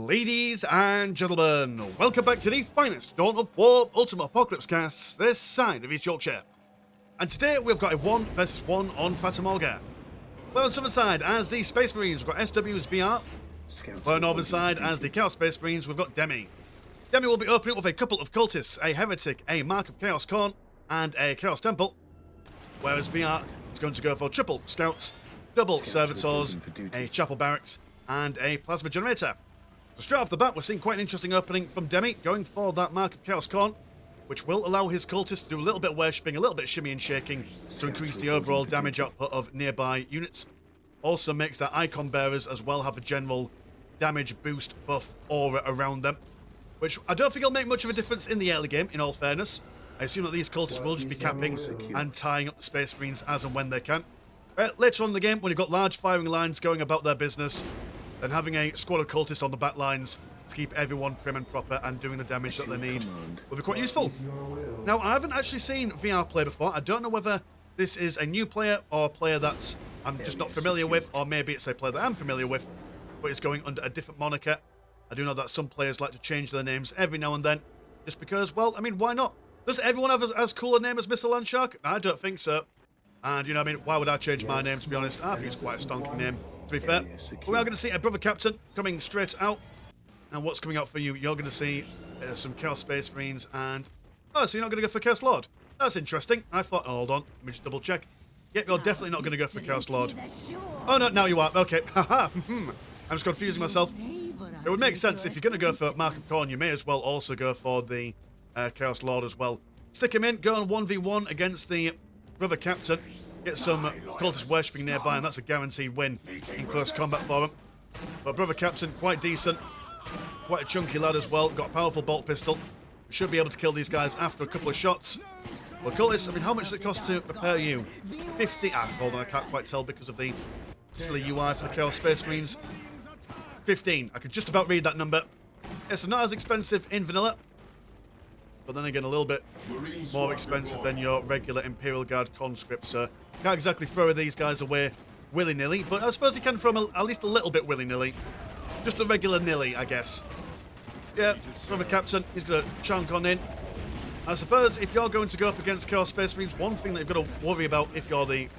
Ladies and gentlemen, welcome back to the finest Dawn of War Ultimate Apocalypse casts this side of East Yorkshire. And today we've got a 1 versus 1 on Fatamorga. Well, on the southern side, as the Space Marines, we've got SW's VR. Well, on the northern side, as the Chaos Space Marines, we've got Demi. Demi will be opening up with a couple of cultists, a heretic, a Mark of Chaos Corn, and a Chaos Temple. Whereas VR is going to go for triple scouts, double servitors, a chapel barracks, and a plasma generator. So straight off the bat, we're seeing quite an interesting opening from Demi, going for that Mark of Chaos Corn, which will allow his cultists to do a little bit of worshipping, a little bit of shimmy and shaking to increase the overall damage output of nearby units. Also makes their icon bearers as well have a general damage boost buff aura around them, which I don't think will make much of a difference in the early game, in all fairness. I assume that these cultists will just be capping and tying up the Space Marines as and when they can. Later on in the game, when you've got large firing lines going about their business, then having a squad of cultists on the back lines to keep everyone prim and proper and doing the damage that they need will be quite useful. Now, I haven't actually seen VR play before. I don't know whether this is a new player or a player that I'm just not familiar with, or maybe it's a player that I'm familiar with, but is going under a different moniker. I do know that some players like to change their names every now and then, just because, well, I mean, why not? Does everyone have as cool a name as Mr. Landshark? I don't think so. And, you know, I mean, why would I change my name, to be honest? I think it's quite a stonking name, to be fair. But we are going to see a Brother Captain coming straight out. And what's coming out for you? You're going to see some Chaos Space Marines and... Oh, so you're not going to go for Chaos Lord? That's interesting. I thought... Oh, hold on. Let me just double check. Yep, you're definitely not going to go for Chaos Lord. Oh, no, now you are. Okay. Haha. I'm just confusing myself. It would make sense if you're going to go for Mark of Corn, you may as well also go for the Chaos Lord as well. Stick him in, go on 1v1 against the Brother Captain. Get some cultists worshipping nearby, and that's a guaranteed win in close combat for him. But Brother Captain, quite decent. Quite a chunky lad as well. Got a powerful bolt pistol. Should be able to kill these guys after a couple of shots. Well, cultists, I mean, how much does it cost to repair you? 50. Ah, hold on, I can't quite tell because of the silly UI for the Chaos Space Marines. 15. I could just about read that number. Yeah, so not as expensive in vanilla, but then again a little bit more expensive than your regular Imperial Guard conscript, so can't exactly throw these guys away willy-nilly, but I suppose you can throw them at least a little bit willy-nilly. Just a regular nilly, I guess. Yeah, Brother Captain, he's going to chunk on in. I suppose if you're going to go up against Chaos Space Marines, one thing that you've got to worry about if you're the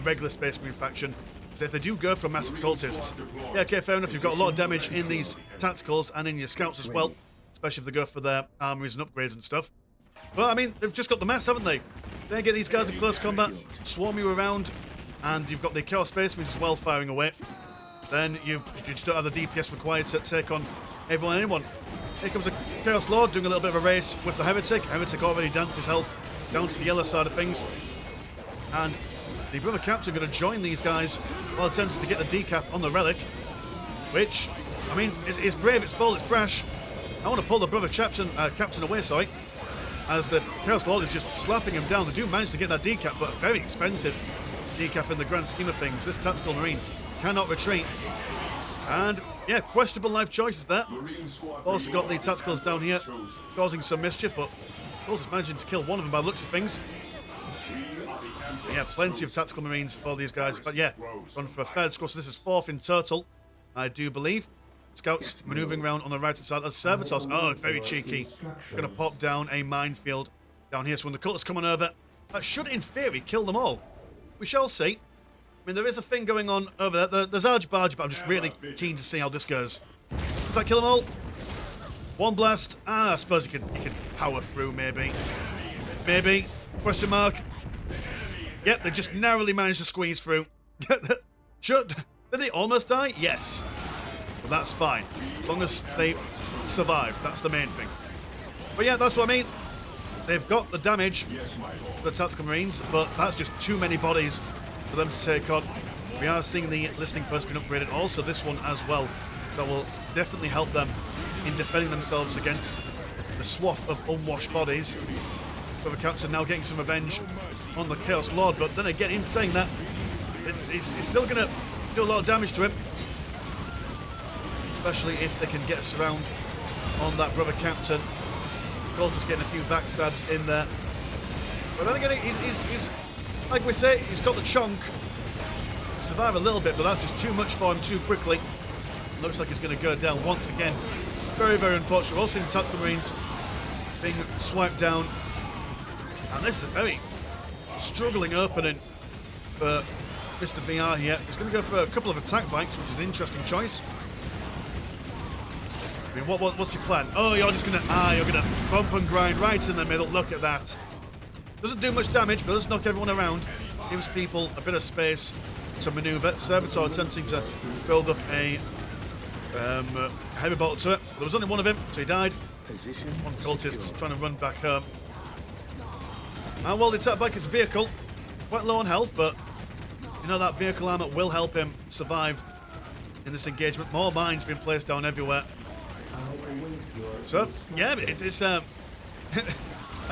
regular Space Marine faction is if they do go for massive cultists. Yeah, okay, fair enough, you've got a lot of damage in these tacticals and in your scouts as well, especially if they go for their armories and upgrades and stuff. But, I mean, they've just got the mass, haven't they? They get these guys in close combat, swarm you around, and you've got the Chaos Space Marines as well firing away. Then you just don't have the DPS required to take on everyone and anyone. Here comes a Chaos Lord doing a little bit of a race with the Heretic. Heretic already danced his health down to the yellow side of things. And the Brother Captain going to join these guys while attempting to get the decap on the Relic, which, I mean, is brave, it's bold, it's brash. I want to pull the Brother Captain away, sorry, as the Chaos Lord is just slapping him down. They do manage to get that decap, but a very expensive decap in the grand scheme of things. This Tactical Marine cannot retreat. And, yeah, questionable life choices there. Also got the Tacticals down here, causing some mischief, but also managing to kill one of them by the looks of things. Yeah, plenty of Tactical Marines for these guys. But, yeah, run for a third score, so this is 4th in total, I do believe. Scouts maneuvering around on the right-hand side as servitors. Oh, very cheeky. Going to pop down a minefield down here. So when the cultists come on over, that should, in theory, kill them all. We shall see. I mean, there is a thing going on over there. There's Argy Bargy, but I'm just really keen to see how this goes. Does that kill them all? One blast. I suppose he can power through, maybe. Maybe. Question mark. Yep, they just narrowly managed to squeeze through. Did they almost die? Yes. But that's fine. As long as they survive, that's the main thing. But yeah, that's what I mean. They've got the damage for the Tactical Marines, but that's just too many bodies for them to take on. We are seeing the listening post being upgraded, also this one as well. That will definitely help them in defending themselves against the swath of unwashed bodies. Brother Captain now getting some revenge on the Chaos Lord, but then again, in saying that, it's still going to do a lot of damage to him. Especially if they can get a surround on that Brother Captain. Cultist getting a few backstabs in there. But then again, he's like we say, he's got the chunk to survive a little bit, but that's just too much for him too quickly. looks like he's going to go down once again. Very, very unfortunate. We've all seen tactical marines being swiped down. And this is a very struggling opening for Mr. VR here. He's going to go for a couple of attack bikes, which is an interesting choice. I mean, what's your plan? Oh, you're just going to bump and grind right in the middle. Look at that. Doesn't do much damage, but does knock everyone around. Gives people a bit of space to maneuver. Servitor attempting to build up a heavy bolter to it. There was only one of him, so he died. One cultist trying to run back home. And while the attack bike is a vehicle, quite low on health, but you know that vehicle armor will help him survive in this engagement. More mines being placed down everywhere. So, yeah, it's I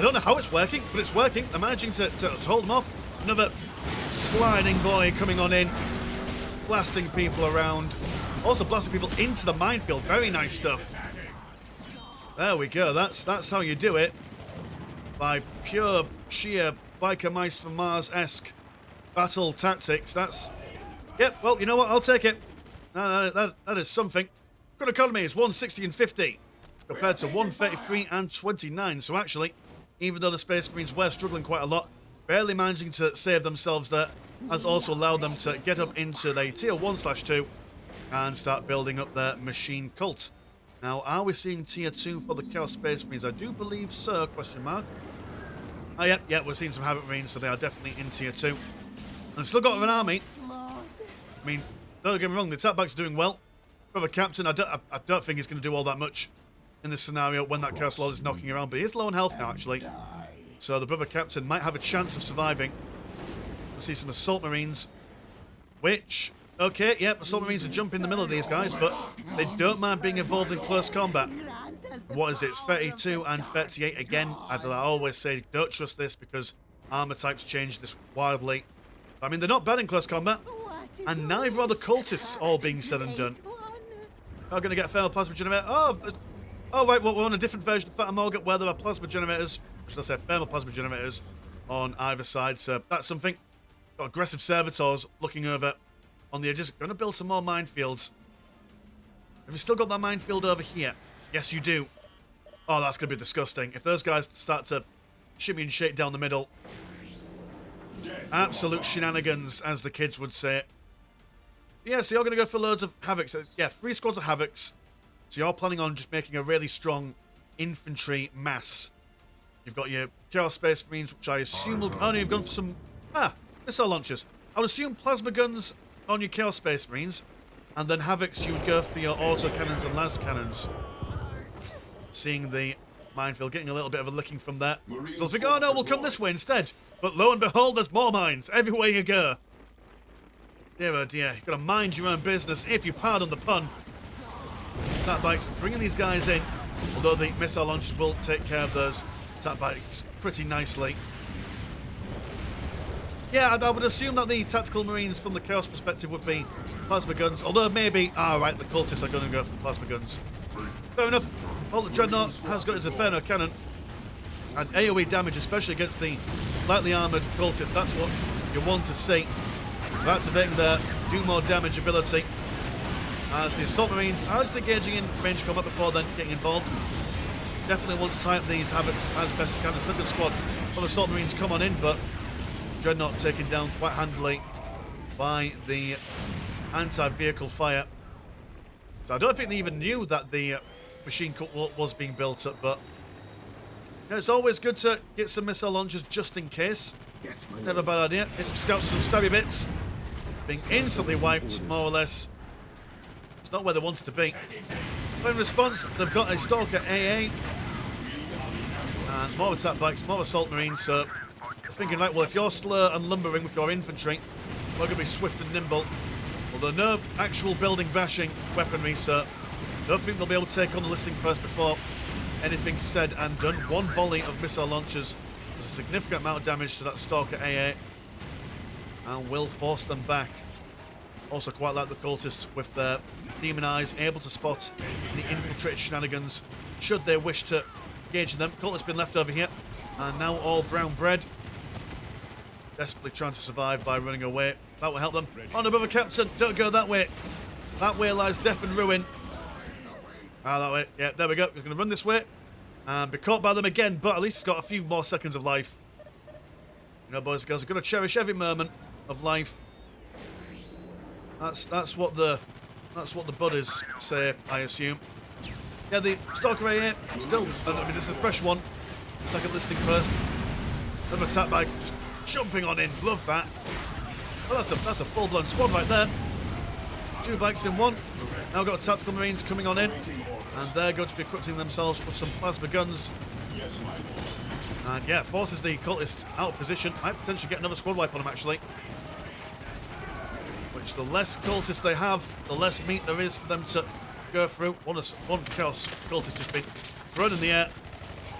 don't know how it's working, but it's working. They're managing to hold them off. Another sliding boy coming on in, blasting people around. Also blasting people into the minefield. Very nice stuff. There we go. That's how you do it. By pure, sheer Biker Mice from Mars-esque battle tactics. That's... Yep, well, you know what? I'll take it. No, that is something. Good economy is 160 and 50 compared to 133 and 29. So actually, even though the Space Marines were struggling quite a lot, barely managing to save themselves there has also allowed them to get up into the tier 1/2 and start building up their machine cult. Now, are we seeing tier 2 for the Chaos Space Marines? I do believe so, question mark. Oh, yeah, we're seeing some Havoc Marines, so they are definitely in tier 2. And they've still got an army. I mean, don't get me wrong, the attack bike's doing well. Brother Captain, I don't think he's going to do all that much in this scenario when that Chaos Lord is knocking around, but he is low on health now, actually. So the Brother Captain might have a chance of surviving. We'll see some Assault Marines, which... Okay, yep, Assault Marines are jumping in the middle of these guys, but they don't mind being involved in close combat. What is it? It's 32 and 38 again. As I always say, don't trust this because armor types change this wildly. I mean, they're not bad in close combat, and neither are the cultists, all being said and done. Are going to get a thermal plasma generator. Oh, right, well, we're on a different version of Fata Morgan where there are plasma generators, should I say thermal plasma generators, on either side. So that's something. Got aggressive servitors looking over on the edges. Going to build some more minefields. Have you still got that minefield over here? Yes, you do. Oh, that's going to be disgusting. If those guys start to shimmy and shake down the middle. Absolute shenanigans, as the kids would say. Yeah, so you're going to go for loads of Havocs. Yeah, 3 squads of Havocs. So you're planning on just making a really strong infantry mass. You've got your Chaos Space Marines, which I assume will... Oh, no, you've gone for some... missile launchers. I would assume plasma guns on your Chaos Space Marines, and then Havocs you would go for your auto cannons and las cannons. Seeing the minefield, getting a little bit of a licking from there. So they'll think, oh no, we'll come this way instead. But lo and behold, there's more mines everywhere you go. Dear oh dear, you've got to mind your own business, if you pardon the pun. Attack bikes bringing these guys in, although the missile launchers will take care of those attack bikes pretty nicely. Yeah, I would assume that the tactical marines from the Chaos perspective would be plasma guns, although maybe, right, the cultists are going to go for the plasma guns. Fair enough. Well, the Dreadnought has got his Inferno cannon, and AoE damage, especially against the lightly armoured cultists, that's what you want to see. They're activating their do more damage ability, as the Assault Marines are just engaging in range combat before then getting involved. Definitely want to tie up these Havocs as best you can. The second squad of Assault Marines come on in, but Dreadnought taken down quite handily by the anti-vehicle fire. So I don't think they even knew that the machine cut was being built up, but you know, it's always good to get some missile launchers just in case. Yes, never a bad idea. Get some scouts with some stabby bits. Being instantly wiped, more or less. It's not where they wanted to be. But in response, they've got a Stalker AA. And more attack bikes, more Assault Marines, so they're thinking, right, well, if you're slow and lumbering with your infantry, we're going to be swift and nimble. Although no actual building bashing weaponry, so I don't think they'll be able to take on the listing post before anything's said and done. One volley of missile launchers does a significant amount of damage to that Stalker AA and will force them back. Also quite like the cultists with their demon eyes, able to spot the infiltrated shenanigans should they wish to engage in them. Cultists been left over here and now all brown bread. Desperately trying to survive by running away. That will help them. Oh no, brother Captain, don't go that way. That way lies death and ruin. Ah, that way. Yeah, there we go. He's going to run this way and be caught by them again, but at least he's got a few more seconds of life. You know, boys and girls, we've got to cherish every moment of life. That's what the buddies say, I assume. Yeah, the Stalker AA still. I mean, this is a fresh one. Second listing first. Another attack bike jumping on in. Love that. Well, that's a full-blown squad right there. 2 bikes in one. Now we've got Tactical Marines coming on in, and they're going to be equipping themselves with some plasma guns. And yeah, forces the cultists out of position. Might potentially get another squad wipe on them, actually. Which, the less cultists they have, the less meat there is for them to go through. One chaos cultist just been thrown in the air,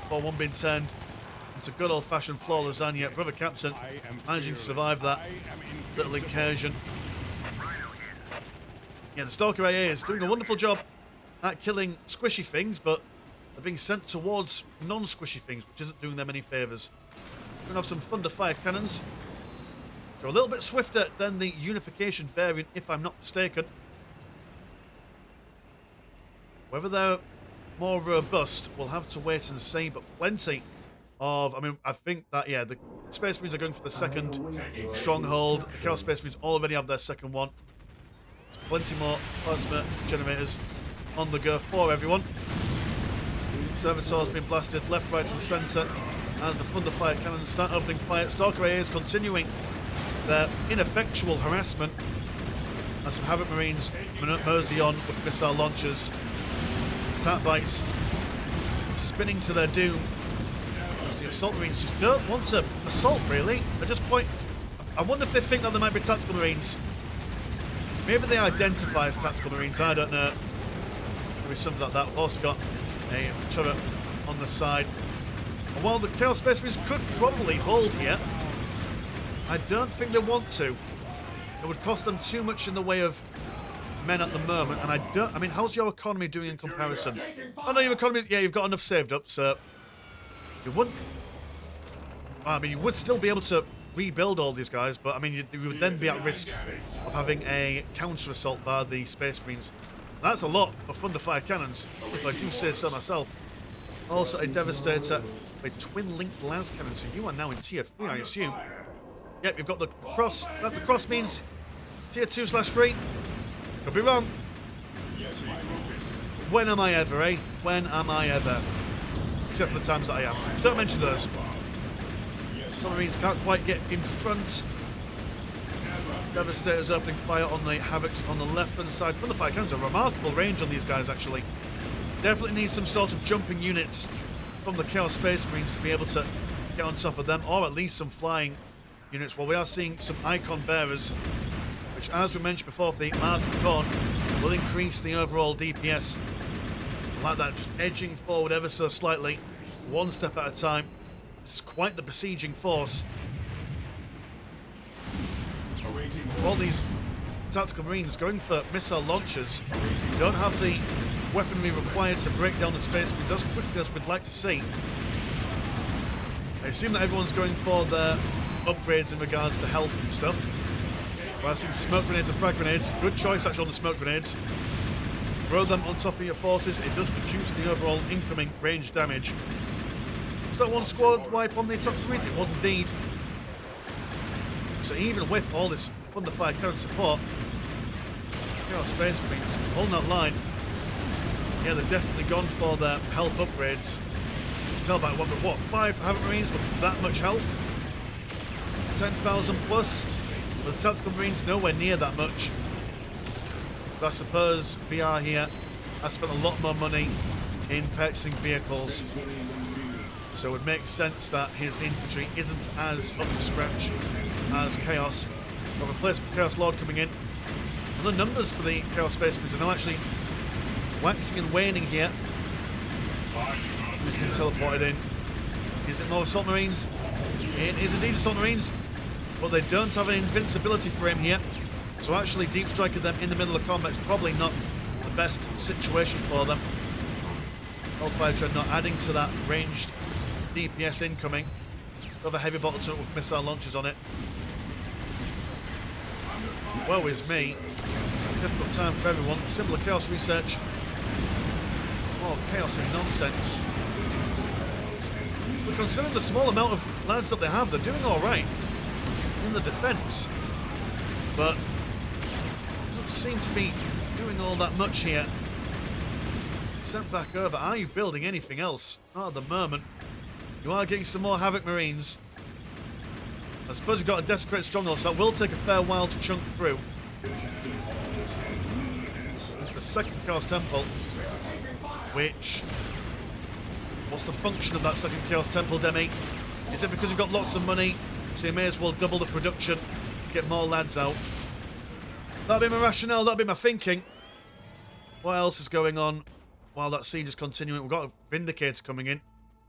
or one being turned into good old-fashioned floor lasagna. Brother Captain managing to survive that little incursion. Yeah, the Stalker AA is doing a wonderful job at killing squishy things, but they're being sent towards non-squishy things, which isn't doing them any favours. We're going to have some Thunder Fire Cannons. They're a little bit swifter than the Unification variant, if I'm not mistaken. Whether they're more robust, we'll have to wait and see, but plenty of... I mean, I think that, yeah, the Space Marines are going for the second stronghold. The Chaos Space Marines already have their second one. There's plenty more plasma generators on the go for everyone. Servitors being blasted left, right, and centre as the Thunder Fire Cannons start opening fire. Stalker AA is continuing their ineffectual harassment as some Havoc Marines mosey on with missile launchers. Attack bikes spinning to their doom as the Assault Marines just don't want to assault, really. They're just quite... I wonder if they think that there might be Tactical Marines. Maybe they identify as Tactical Marines, I don't know. Maybe something like that. We've also got a turret on the side. And while the Chaos Space Marines could probably hold here, I don't think they want to. It would cost them too much in the way of men at the moment, and I mean, how's your economy doing in comparison? I know your economy, yeah, you've got enough saved up, so you wouldn't... I mean, you would still be able to rebuild all these guys, but I mean, you would then be at risk of having a counter-assault by the Space Marines. That's a lot of Thunder Fire Cannons, if I do say so myself. Also a Devastator with twin-linked las cannons, so you are now in tier 3, I assume. Yep, you've got the cross. That the cross means tier 2/3. Could be wrong. When am I ever, eh? When am I ever? Except for the times that I am. Just don't mention those. Some Marines can't quite get in front. Devastator's opening fire on the Havocs on the left-hand side. Thunder Fire Cannons, a remarkable range on these guys, actually. Definitely need some sort of jumping units from the Chaos Space Marines to be able to get on top of them, or at least some flying units. Well, we are seeing some Icon Bearers, which, as we mentioned before, the Mark of Corn will increase the overall DPS. I like that, just edging forward ever so slightly, one step at a time. This is quite the besieging force. All these Tactical Marines going for missile launchers don't have the weaponry required to break down the Space Marines as quickly as we'd like to see. I assume that everyone's going for their upgrades in regards to health and stuff. We're seeing smoke grenades and frag grenades. Good choice actually on the smoke grenades. Throw them on top of your forces. It does reduce the overall incoming range damage. Was that one squad wipe on the Tactical Marines? It was indeed. So even with all this Thunder Fire Cannon support, Chaos Space Marines holding that line. Yeah, they've definitely gone for their health upgrades. You can tell by what, 5 Havoc Marines with that much health? 10,000 plus? But the Tactical Marines nowhere near that much. But I suppose VR here has spent a lot more money in purchasing vehicles. So it would make sense that his infantry isn't as up to scratch as Chaos. But replacement Chaos Lord coming in. And the numbers for the Chaos Space Marines are now actually waxing and waning here. He's been teleported in. Is it more Assault Marines? It is indeed Assault Marines. But they don't have an invincibility for him here. So actually deep striking them in the middle of combat is probably not the best situation for them. Hellfire Dreadnought adding to that ranged DPS incoming. Another heavy bottle turret with missile launchers on it. Woe is me. difficult time for everyone. Similar chaos research. More chaos and nonsense. But considering the small amount of lads that they have, they're doing alright in the defence. But doesn't seem to be doing all that much here. Sent back over. Are you building anything else? Not at the moment. You are getting some more Havoc Marines. I suppose you've got a Desecrated Stronghold, so that will take a fair while to chunk through. There's the second Chaos Temple, which... What's the function of that second Chaos Temple, Demi? Is it because you've got lots of money, so you may as well double the production to get more lads out? That'd be my rationale, that'd be my thinking. What else is going on while that siege is continuing? We've got a Vindicator coming in,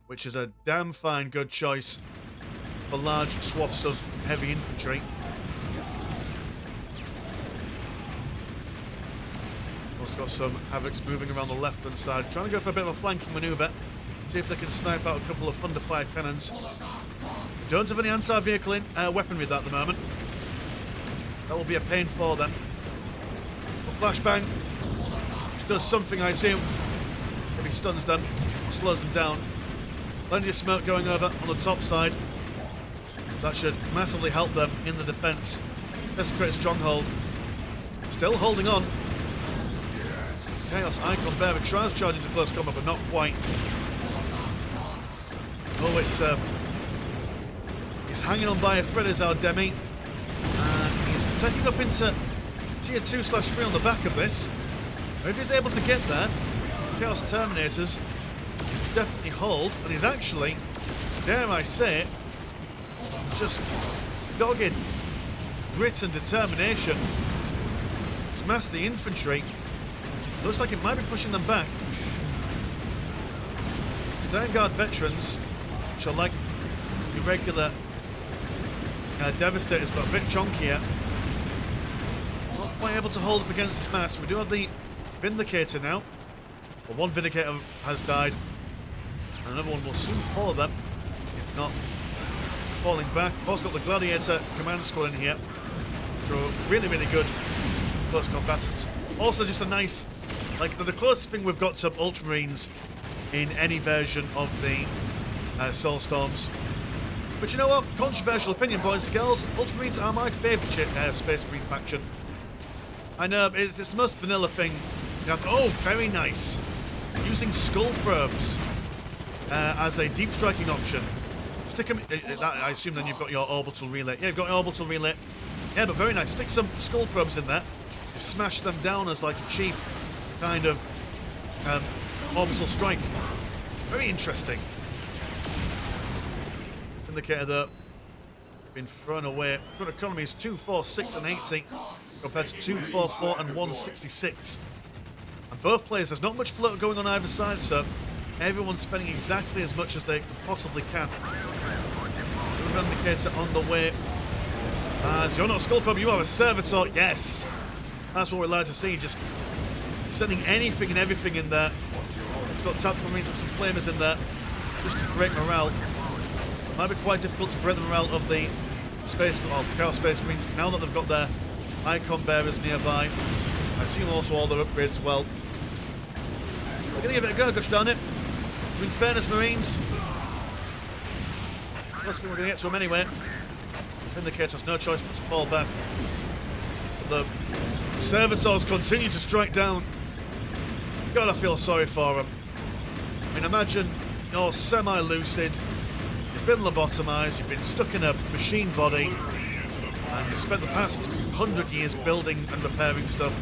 which is a damn fine good choice for large swaths of heavy infantry. Also got some Havocs moving around the left-hand side, trying to go for a bit of a flanking manoeuvre, see if they can snipe out a couple of Thunderfire cannons. Don't have any anti-vehicle weaponry at the moment. That will be a pain for them. A flashbang, which does something, I assume. Maybe stuns them, or slows them down. Plenty of smoke going over on the top side. So that should massively help them in the defence. Desecrated Stronghold. Still holding on. Chaos Icon Bearer tries charging to close combat, but not quite. Oh, he's hanging on by a thread as our Demi. And he's taking up into tier 2/3 on the back of this. If he's able to get there, Chaos Terminators definitely hold, and he's actually, dare I say it, just dogged grit and determination. Smash the infantry. Looks like it might be pushing them back. Vanguard veterans, which are like irregular Devastators, but a bit chunkier. Not quite able to hold up against this mass. We do have the Vindicator now. Well, one Vindicator has died. And another one will soon follow them, if not falling back. We've also got the Gladiator Command Squad in here, which are really, really good close combatants. Also just a nice, like the closest thing we've got to Ultramarines in any version of the Soulstorms. But you know what? Controversial opinion, boys and girls. Ultramarines are my favourite Space Marine faction. I know, it's the most vanilla thing. You have, oh, very nice. Using Skull Probes as a deep striking option. Stick them, I assume then you've got your orbital relay. Yeah, you've got your orbital relay. Yeah, but very nice. Stick some Skull Probes in there. You smash them down as like a cheap kind of orbital strike. Very interesting. Indicator that been thrown away. Good economy is 246 and 80 compared to 244 and 166. And both players, there's not much float going on either side, so everyone's spending exactly as much as they possibly can. Indicator on the way. As you're not a Skull Probe, you are a Servitor. Yes, that's what we'd like to see. Just sending anything and everything in there. It's got tactical marines with some flamers in there, just to break morale. It might be quite difficult to break the morale of the Chaos Space Marines now that they've got their Icon Bearers nearby. I assume also all their upgrades as well. We're going to give it a go, gosh darn it. To in fairness, Marines. First thing we're going to get to them anyway. Vindicator has no choice but to fall back. But the Servitors continue to strike down. Gotta feel sorry for them. I mean, imagine you're semi-lucid. You've been lobotomized, you've been stuck in a machine body, and you've spent the past 100 years building and repairing stuff,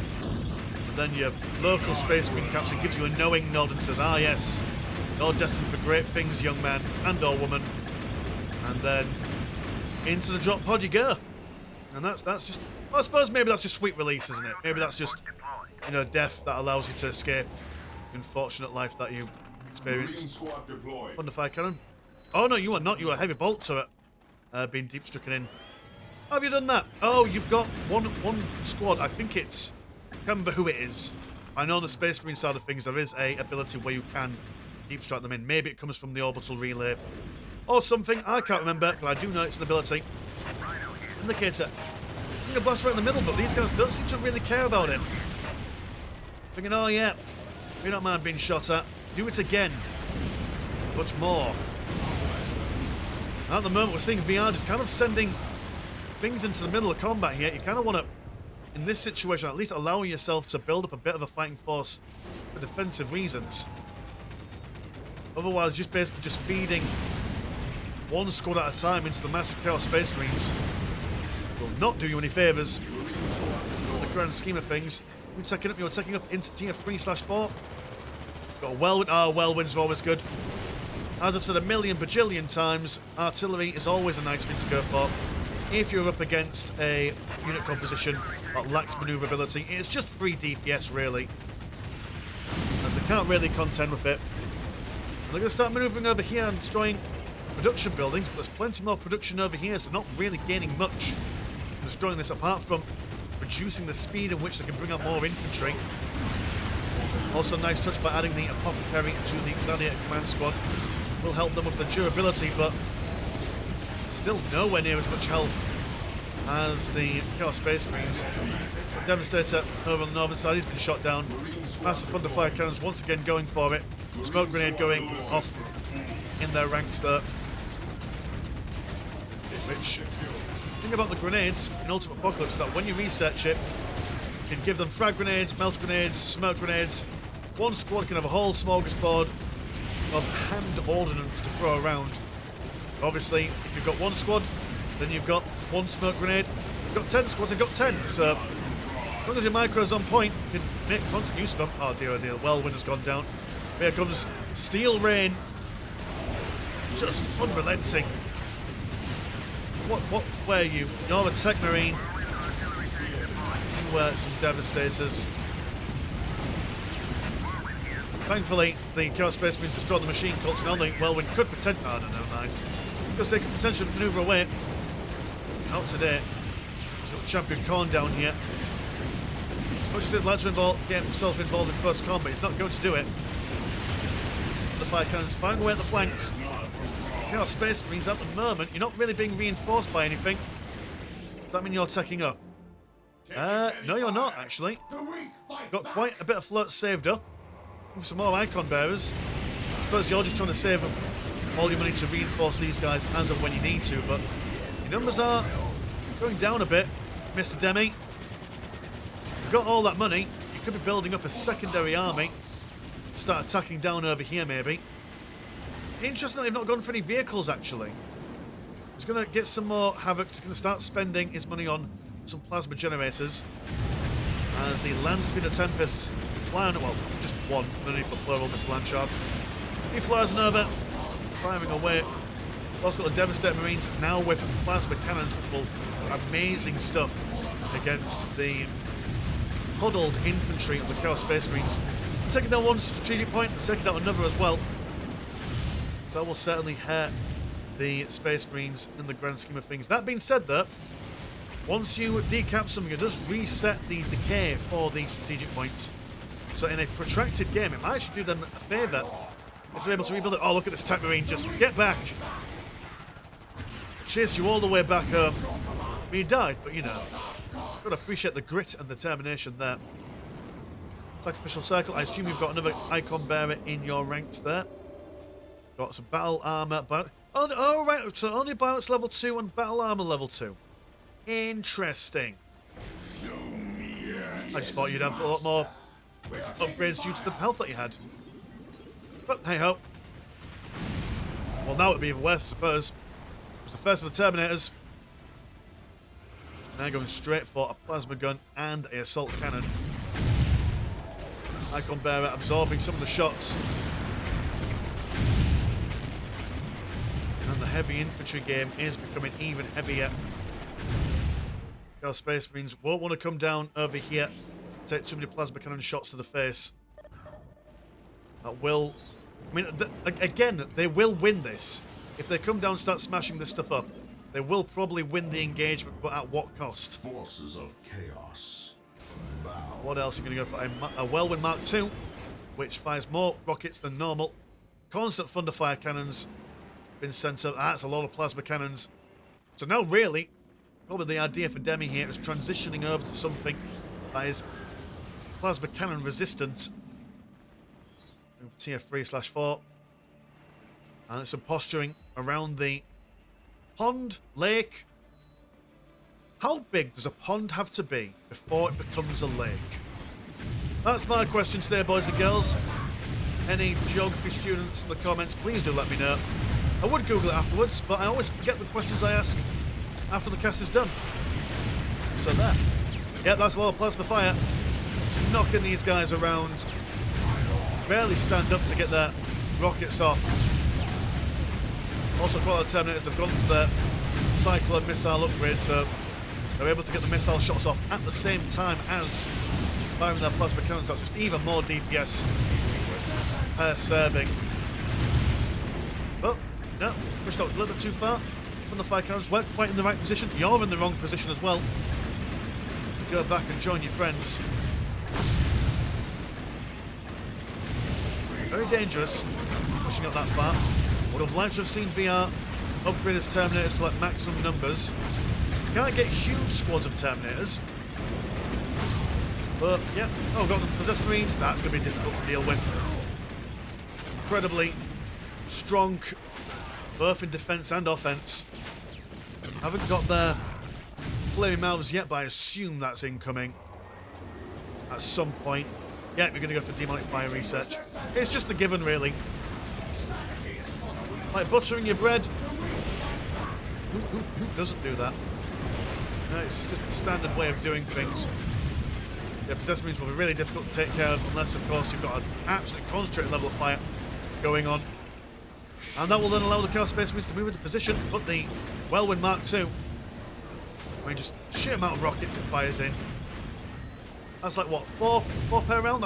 and then your local Space Marine captain gives you a knowing nod and says, ah yes, you're destined for great things, young man and or woman, and then into the drop pod you go. And that's just, well, I suppose maybe that's just sweet release, isn't it? Maybe that's just, you know, death that allows you to escape the unfortunate life that you experience. Thunderfire cannon. Oh no, you are not. You are a heavy bolt turret being deep stricken in. How have you done that? Oh, you've got one squad. I think it's, I can't remember who it is. I know on the Space Marine side of things there is a ability where you can deep strike them in. Maybe it comes from the orbital relay or something. I can't remember, but I do know it's an ability. Indicator. It's going to blast right in the middle, but these guys don't seem to really care about it. Thinking, oh yeah, we don't mind being shot at. Do it again. But more. At the moment, we're seeing VR just kind of sending things into the middle of combat here. You kind of want to, in this situation, at least allowing yourself to build up a bit of a fighting force for defensive reasons. Otherwise, just basically just feeding one squad at a time into the massive Chaos Space Marines will not do you any favours in the grand scheme of things. You're taking up into tier 3/4. Got a Whirlwind. Oh, Whirlwinds are always good. As I've said a million bajillion times, artillery is always a nice thing to go for. If you're up against a unit composition that lacks manoeuvrability, it's just free DPS really, as they can't really contend with it. And they're going to start manoeuvring over here and destroying production buildings, but there's plenty more production over here, so not really gaining much from destroying this apart from reducing the speed in which they can bring out more infantry. Also, a nice touch by adding the Apothecary to the Gladiator Command Squad. Will help them with the durability, but still nowhere near as much health as the Chaos Space Marines. Devastator over on the northern side, he's been shot down. Massive Thunder Fire Cannons once again going for it. Smoke Grenade going off in their ranks there. Which, the thing about the grenades in Ultimate Apocalypse is that when you research it, you can give them frag grenades, melt grenades, smoke grenades. One squad can have a whole smorgasbord of hand ordnance to throw around. Obviously, if you've got one squad, then you've got one smoke grenade. You've got 10 squads, you've got 10. So, as long as your micro's on point, you can make constant use of them. Oh dear, oh dear. Whirlwind has gone down. Here comes Steel Rain. Just unrelenting. What were you? You're a Tech Marine. You were some Devastators. Thankfully, the Chaos Space Marines destroyed the machine cults, and only Whirlwind could potentially... Oh, no, never mind. Because they could potentially manoeuvre away. Out today. He's got Champion Khorne down here. As much as he'd like to get himself involved in close combat, he's not going to do it. The fire cannons firing away at the flanks. Chaos Space Marines at the moment, you're not really being reinforced by anything. Does that mean you're taking up? No, you're not, actually. Got quite a bit of float saved up. With some more icon bearers. I suppose you're just trying to save all your money to reinforce these guys as and when you need to, but your numbers are going down a bit, Mr. Demi. You've got all that money, you could be building up a secondary army, start attacking down over here maybe. Interesting that they've not gone for any vehicles actually. He's going to get some more havoc, he's going to start spending his money on some plasma generators as the Land Speeder Tempests fly on, well, just one, no need for plural, Mr. Landshark. He flies on over, firing away. We've also got the Devastator Marines now with plasma cannons, which will do amazing stuff against the huddled infantry of the Chaos Space Marines. Taking down one strategic point, taking down another as well. So that will certainly hurt the Space Marines in the grand scheme of things. That being said though, once you decap something, it does reset the decay for the strategic points. So in a protracted game, it might actually do them a favour if they're able to rebuild it. Oh, look at this Tech Marine, just get back! Chase you all the way back home. I mean, he died, but you know, gotta appreciate the grit and determination there. Sacrificial Circle, I assume you've got another icon bearer in your ranks there. Got some battle armour, but oh right, so only balance level 2 and battle armour level 2. Interesting. I just thought you'd have a lot more upgrades due to the health that you had. But hey ho. Well, now it'd be even worse, I suppose. It was the first of the Terminators. Now going straight for a plasma gun and a assault cannon. Icon bearer absorbing some of the shots. And the heavy infantry game is becoming even heavier. Our Space Marines won't want to come down over here, take too many plasma cannon shots to the face. That will... I mean, again, they will win this. If they come down and start smashing this stuff up, they will probably win the engagement, but at what cost? Forces of chaos. Bow. What else are you going to go for? A Whirlwind Mark II, which fires more rockets than normal. Constant Thunder Fire Cannons been sent up. That's a lot of plasma cannons. So now, really, probably the idea for Demi here is transitioning over to something that is plasma cannon resistant. Tier 3/4. And there's some posturing around the pond, lake. How big does a pond have to be before it becomes a lake? That's my question today, boys and girls. Any geography students in the comments, please do let me know. I would Google it afterwards, but I always forget the questions I ask after the cast is done. So there. Yep, that's a lot of plasma fire. Just knocking these guys around. Barely stand up to get their rockets off. Also, quite a lot of Terminators have gone for the Cyclone missile upgrade, so they're able to get the missile shots off at the same time as firing their plasma cannons. That's just even more DPS per serving. But, no, pushed out a little bit too far. From the fire cannons weren't quite in the right position. You're in the wrong position as well. So go back and join your friends. Very dangerous, pushing up that far. Would have liked to have seen VR upgrade his Terminators to like maximum numbers. You can't get huge squads of Terminators. But, yeah. Oh, we've got the Possessed Marines. That's going to be difficult to deal with. Incredibly strong, both in defence and offence. Haven't got their flaming mouths yet, but I assume that's incoming at some point. Yeah, we're going to go for demonic fire research. It's just a given, really. Like buttering your bread. Who doesn't do that? No, it's just a standard way of doing things. Yeah, Possessed Marines will be really difficult to take care of, unless, of course, you've got an absolutely concentrated level of fire going on. And that will then allow the Chaos Space Marines to move into position, but the Whirlwind Mark II, I mean, just sheer amount of rockets it fires in. That's like, what, four per round?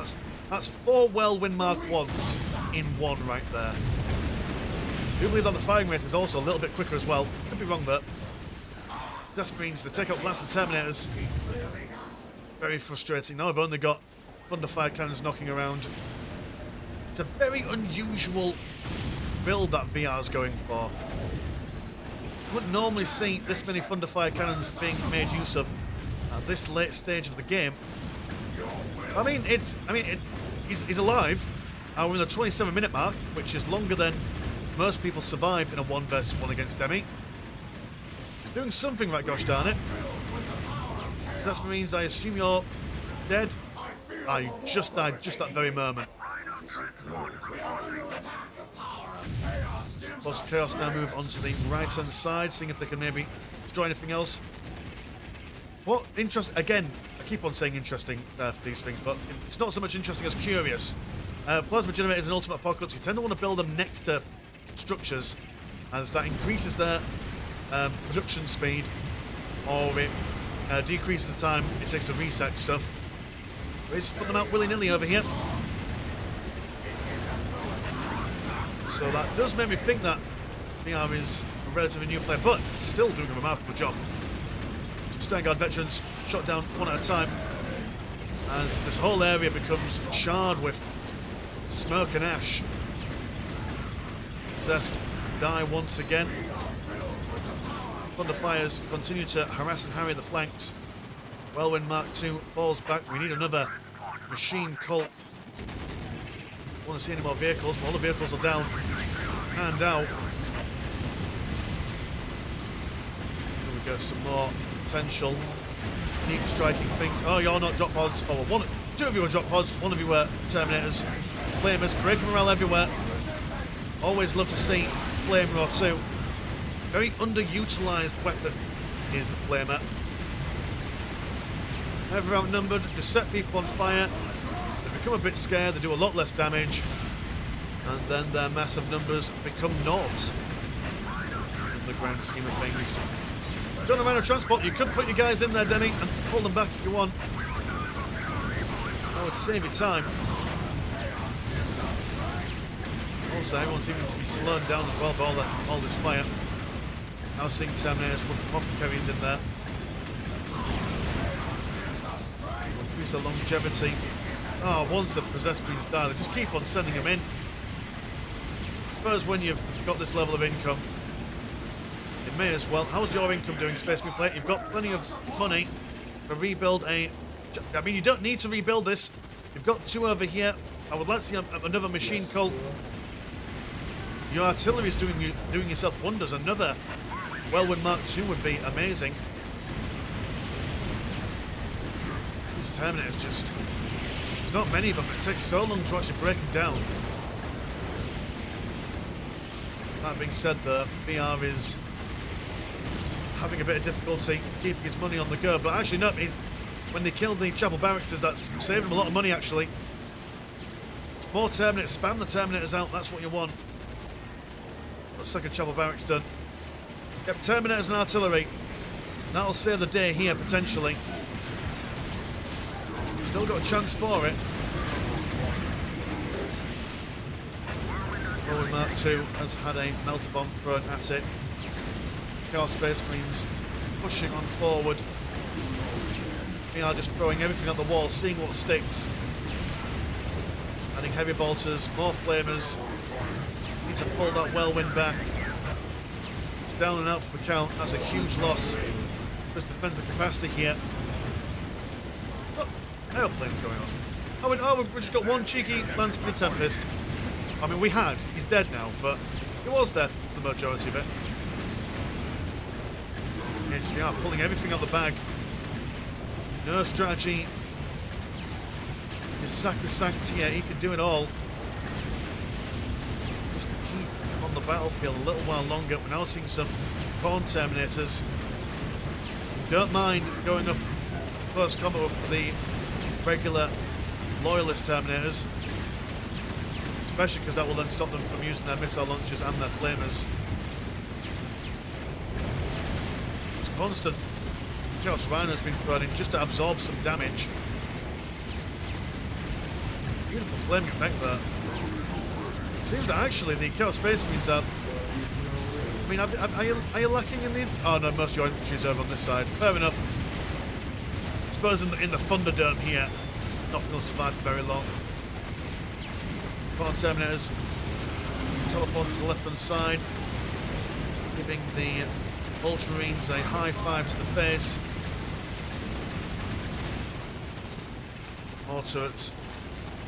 That's 4 Whirlwind Mark 1s in one right there. I do believe that the firing rate is also a little bit quicker as well. Could be wrong, but Possessed Marines, they take out Blast and Terminators. Very frustrating. Now I've only got Thunder Fire Cannons knocking around. It's a very unusual build that VR's going for. You wouldn't normally see this many Thunder Fire Cannons being made use of at this late stage of the game. He's alive. We're in the 27-minute mark, which is longer than most people survive in a 1 versus 1 against Demi. He's doing something right, gosh darn it. That means I assume you're dead. You just died just that very moment. Plus Chaos now move onto the right-hand side, seeing if they can maybe destroy anything else. What again, I keep on saying interesting for these things, but it's not so much interesting as curious. Plasma generators in Ultimate Apocalypse, you tend to want to build them next to structures, as that increases their production speed, or it decreases the time it takes to reset stuff. We just put them out willy-nilly over here. So that does make me think that VR is a relatively new player, but still doing a remarkable job. Some Standard veterans shot down one at a time, as this whole area becomes charred with smoke and ash. Possessed die once again. Thunder Fires continue to harass and harry the flanks. Whirlwind Mark II falls back. We need another machine cult. I want to see any more vehicles, but all the vehicles are down and out. Here we go, some more potential deep striking things. Oh, you're not drop pods. Oh, two of you are drop pods, one of you were Terminators. Flamers, breaking morale everywhere. Always love to see Flamer or two. Very underutilised weapon is the Flamer. Never outnumbered, just set people on fire. They become a bit scared, they do a lot less damage, and then their massive numbers become naught in the grand scheme of things. Don't amount of transport, you could put your guys in there, Demi, and pull them back if you want. That would save you time. Also, everyone seeming to be slowed down as well by all this fire. Now seeing Terminators with the Apothecaries in there. Increase the longevity. Oh, once the Possessed Marines die, they just keep on sending them in. I suppose when you've got this level of income, it may as well. How's your income doing, Space Marine Plate? You've got plenty of money to rebuild a... I mean, you don't need to rebuild this. You've got 2 over here. I would like to see another machine cult. Your artillery is doing yourself wonders. Another Whirlwind Mark II would be amazing. These Terminators just... There's not many of them. It takes so long to actually break them down. That being said, the VR is having a bit of difficulty keeping his money on the go. But actually, no, when they killed the Chapel Barracks, that's saving him a lot of money, actually. More Terminators. Spam the Terminators out. That's what you want. Got second Chapel Barracks done. Yep, Terminators and artillery. That'll save the day here, potentially. Still got a chance for it. Whirlwind Mark II has had a melter bomb thrown at it. Chaos Space Marines pushing on forward. We are just throwing everything at the wall, seeing what sticks. Adding heavy bolters, more flamers. Need to pull that Whirlwind back. It's down and out for the count. That's a huge loss. There's defensive capacity here. Oh, airplanes going on. Oh, we've just got one cheeky Land Speed Tempest. I mean, we had. He's dead now, but he was there for the majority of it. Yes, we are pulling everything out the bag. No strategy is sacrosanct here. He can do it all. Just to keep on the battlefield a little while longer. We're now seeing some Corn Terminators. Don't mind going up close combat with the regular Loyalist Terminators. Especially because that will then stop them from using their missile launchers and their flamers. It's constant. Chaos Rhino's been thrown in just to absorb some damage. Beautiful flaming effect there. Seems that actually the Chaos Space Marines are... I mean, are you lacking in the... Oh no, most of your infantry is over on this side. Fair enough. I suppose in the Thunderdome here, nothing will survive for very long. Corn Terminators. Teleport to the left-hand side. Giving the Ultramarines a high five to the face. More turrets.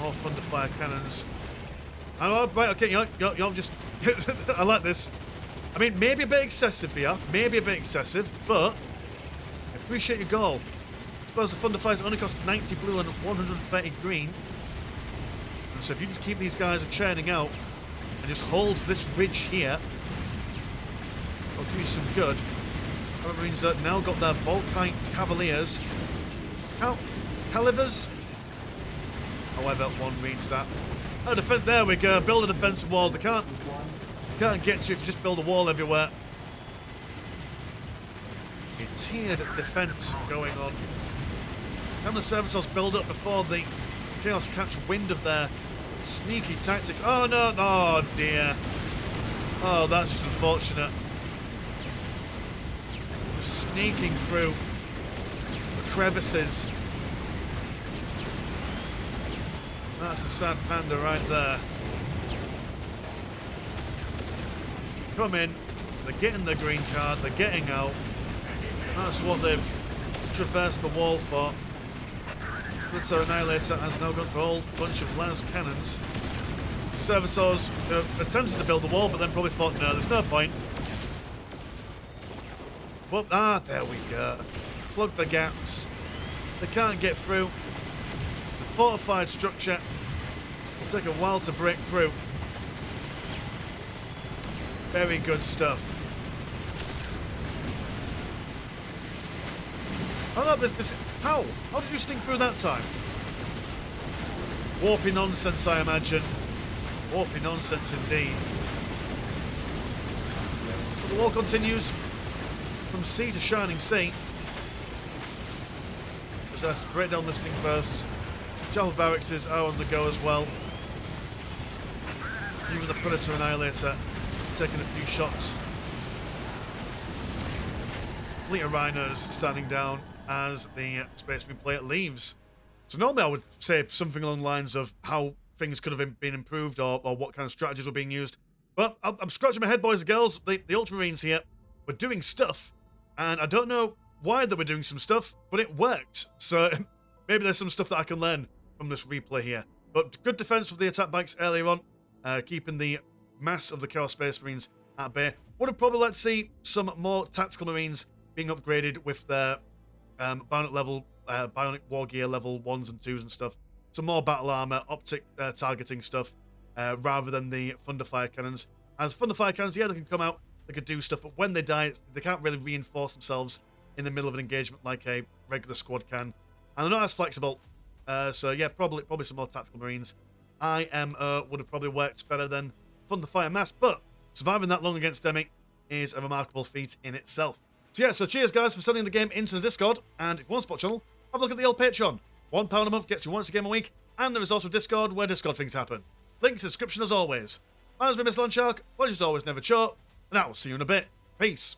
More Thunderfire cannons. Oh, right, okay, you're just... I like this. I mean, maybe a bit excessive, VR. Maybe a bit excessive, but I appreciate your goal. I suppose the Thunderfires only cost 90 blue and 130 green. And so if you just keep these guys churning out and just hold this ridge here, it'll do you some good. That means that now got their Volkite Cavaliers. Calivers? However one reads that. Oh, there we go. Build a defensive wall. They can't get to you if you just build a wall everywhere. A tiered defense going on. Can the Servitors build up before the Chaos catch wind of their sneaky tactics? Oh no, oh dear. Oh, that's just unfortunate. Just sneaking through the crevices. That's a sad panda right there. Come in, they're getting the green card, they're getting out. That's what they've traversed the wall for. Glitter Annihilator has now gone for a whole bunch of las cannons. The Servitors attempted to build the wall, but then probably thought, no, there's no point. Well, there we go. Plug the gaps. They can't get through. It's a fortified structure. It'll take a while to break through. Very good stuff. Oh no, this how? How did you sneak through that time? Warpy nonsense, I imagine. Warpy nonsense indeed. But the war continues from sea to shining sea. Possess breakdown listing bursts. Chapel Barracks are on the go as well. Even the Predator Annihilator taking a few shots. Fleet of Rhinos standing down as the Space Marine player leaves. So normally I would say something along the lines of how things could have been improved or what kind of strategies were being used. But I'm scratching my head, boys and girls. The Ultramarines here were doing stuff, and I don't know why they were doing some stuff, but it worked. So maybe there's some stuff that I can learn from this replay here. But good defense with the attack bikes earlier on, keeping the mass of the Chaos Space Marines at bay. Would have probably liked to see some more tactical Marines being upgraded with their bionic level, bionic war gear level 1s and 2s and stuff. Some more battle armor, optic targeting stuff, rather than the Thunderfire cannons. As Thunderfire cannons, yeah, they can come out, they could do stuff, but when they die, they can't really reinforce themselves in the middle of an engagement like a regular squad can. And they're not as flexible. So yeah, probably some more tactical Marines. IMO would have probably worked better than Thunderfire Mass, but surviving that long against Demi is a remarkable feat in itself. So yeah, so cheers guys for sending the game into the Discord, and if you want to support the channel, have a look at the old Patreon. £1 a month gets you once a game a week, and there is also Discord where Discord things happen. Links in the description as always. My name's been Mr. Landshark, pleasure's always never short, and I will see you in a bit. Peace.